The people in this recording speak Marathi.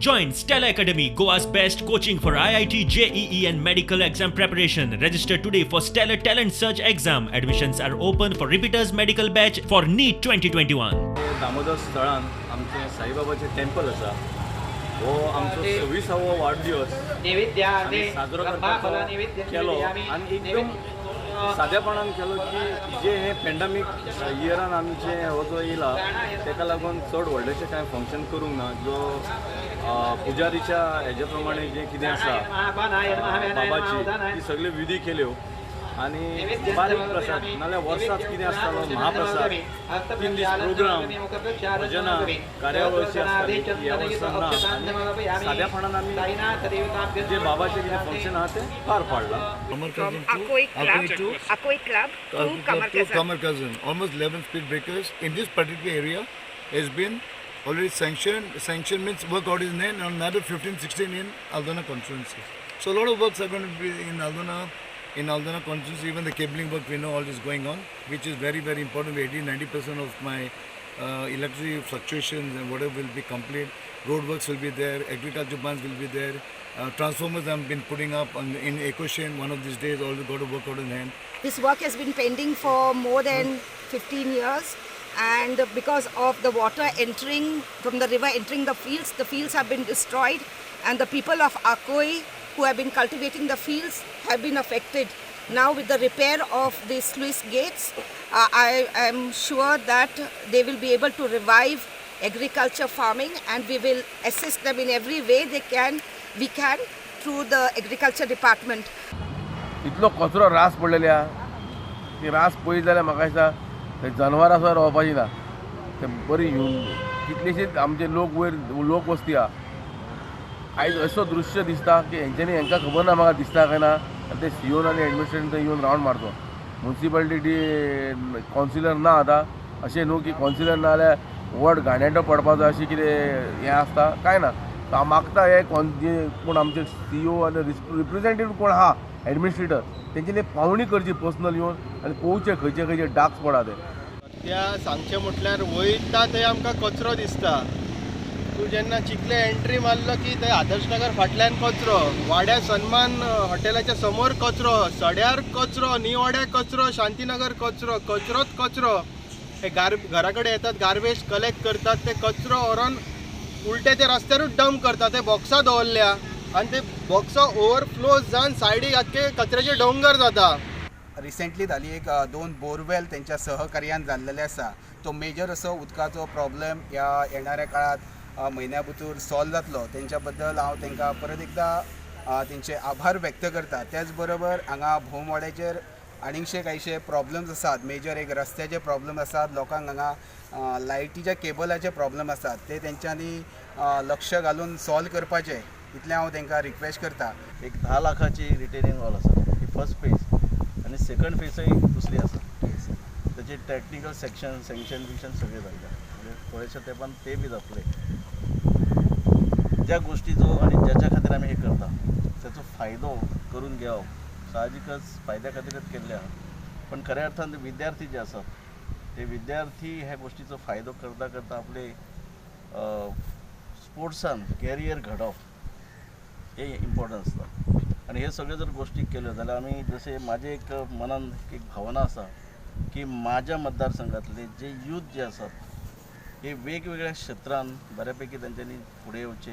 Join Stella Academy, Goa's best coaching for IIT, JEE and medical exam preparation. Register today for Stellar Talent Search exam. Admissions are open for repeaters medical batch for NEET 2021. Damodar स्थळान आमचे साईबाबाचे टेम्पल आसा हो आमचो 26वा वाडदिवस आमी साजरो करपाचो केलो आनी एकदम सादेपणान केलो की जे हे पॅन्डेमीक इयरान आमचे हो जो येयला तेका लागून चड व्हडलेशें कांय फंक्शन करूंक ना जो पुजारीच्या हेजे प्रमाणे जे कितें आसा बाबाची ती सगळे विधी केल्यो आनी बारीक प्रसाद नाल्यार वर्सात कितें आसतालो महाप्रसाद 3 दीस प्रोग्राम भजनां कार्यावळीची आसताली ह्या वर्सान ना आनी सादेपणान आमी जे बाबाचें कितें फंक्शन आहा तें पार पाडलां. Akoi Club to Kamar Cousin. Almost 11 speed breakers in this particular area has been already sanctioned. Sanctioned means work out is named on another 15-16 in Aldona constituency. So a lot of works are going to be in Aldona. In Aldona constituency, even the cabling work we know all is going on, which is very, very important. 80-90% of my electricity fluctuations and whatever will be complete. Road works will be there, agriculture bonds will be there. Transformers have been putting up in Ecoshen. One of these days, all got to work out in hand. This work has been pending for more than 15 years, and because of the water entering from the river entering the fields have been destroyed, and the people of Akoi who have been cultivating the fields have been affected. Now with the repair of the sluice gates, I am sure that they will be able to revive agriculture farming, and we will assist them in every way we can through the agriculture department. इतलो कचरो रास पडलेल्या ती रास पळयत जाल्यार म्हाका दिसता ते जनवरां सुद्दां रावपाची ना ते बरी कितलेशेच आमचे लोक वस्ती आहा आयज असो दृश्य दिसता की हांकां खबर ना म्हाका दिसता काय ना ते सीओन आनी एडमिनिस्ट्रेशन थंय येवन रावंड मारचो म्युन्सिपालिटी कावन्सिलर ना आतां अशें न्हू की कावन्सिलर ना जाल्यार व्हड गाण्याटो पडपाचो अशें कितें हें आसता काय ना. हांव मागता हे कोण आमचे सीओ आनी रिप्रेझेंटेटीव कोण आहा एडमिनिस्ट्रेटर तेंच्यांनी पावणी करची पर्सनल येवन आनी पळोवचें खंयचे खंयचे डाक्स पडा ते. त्या सांगचें म्हटल्यार वयता थंय आमकां कचरो दिसता. तूं जेन्ना चिखले एंट्री मारलो की थंय आदर्श नगर फाटल्यान कचरो, वाड्या सन्मान हॉटेलाच्या समोर कचरो, सड्यार कचरो, निवाड्या कचरो, शांतीनगर कचरो, कचरोच कचरो. हे घरा कडेन येतात गार्बेज कलेक्ट करतात ते कचरो व्हरोन उलटे ते रस्त्यारूच डंप करतात. ते बॉक्सां दवरल्या आनी ते बॉक्सां ओवरफ्लो जावन सायडीक आख्खे कचऱ्याचे डोंगर जाता. रिसेंटली जाली एक 2 बोरवेल त्यांच्या सहकार्यान जाल्लेले आसा. तो मेजर असो उदकाचो प्रॉब्लेम ह्या येणाऱ्या काळात म्हयन्या भितर सॉल्व जातलो. तेंच्या बद्दल हांव तांकां परत एकदा तेंचे आभार व्यक्त करता. त्याच बरोबर हांगा भोवमोड्याचेर आनीकशे कांयशे प्रॉब्लेम्स आसात. मेजर एक रस्त्याचे प्रॉब्लेम आसात. लोकांक हांगा लायटीच्या केबलाचे प्रॉब्लेम आसात ते तेंच्यांनी लक्ष घालून सॉल्व करपाचे इतलें हांव तांकां रिक्वेस्ट करता. एक 10 लाखाची रिटेनिंग वॉल आसा ही फर्स्ट फेज आनी सेकंड फेजय दुसरी आसा. त्याचे टॅक्निकल सँक्शन सगळे जाल्ले म्हणजे थोड्याशा तेंपान ते बी जातले. ज्या गोष्टीचो आनी ज्याच्या खातीर आमी हे करता त्याचो फायदो करून घेवप साहजिकच फायद्या खातीरच केल्ले आहा. पण खऱ्या अर्थान विद्यार्थी जे आसात ते विद्यार्थी ह्या गोष्टीचो फायदो करता करता आपले स्पोर्ट्सान कॅरियर घडोवप हे इम्पॉर्टंट आसता. आनी हे सगळे जर गोष्टी केल्यो जाल्यार आमी जशें म्हाजे एक मनान एक भावना आसा की म्हाज्या मतदारसंघातले जे यूथ जे आसात हे वेगवेगळ्या क्षेत्रान बऱ्यापैकी तेंच्यांनी फुडें येवचे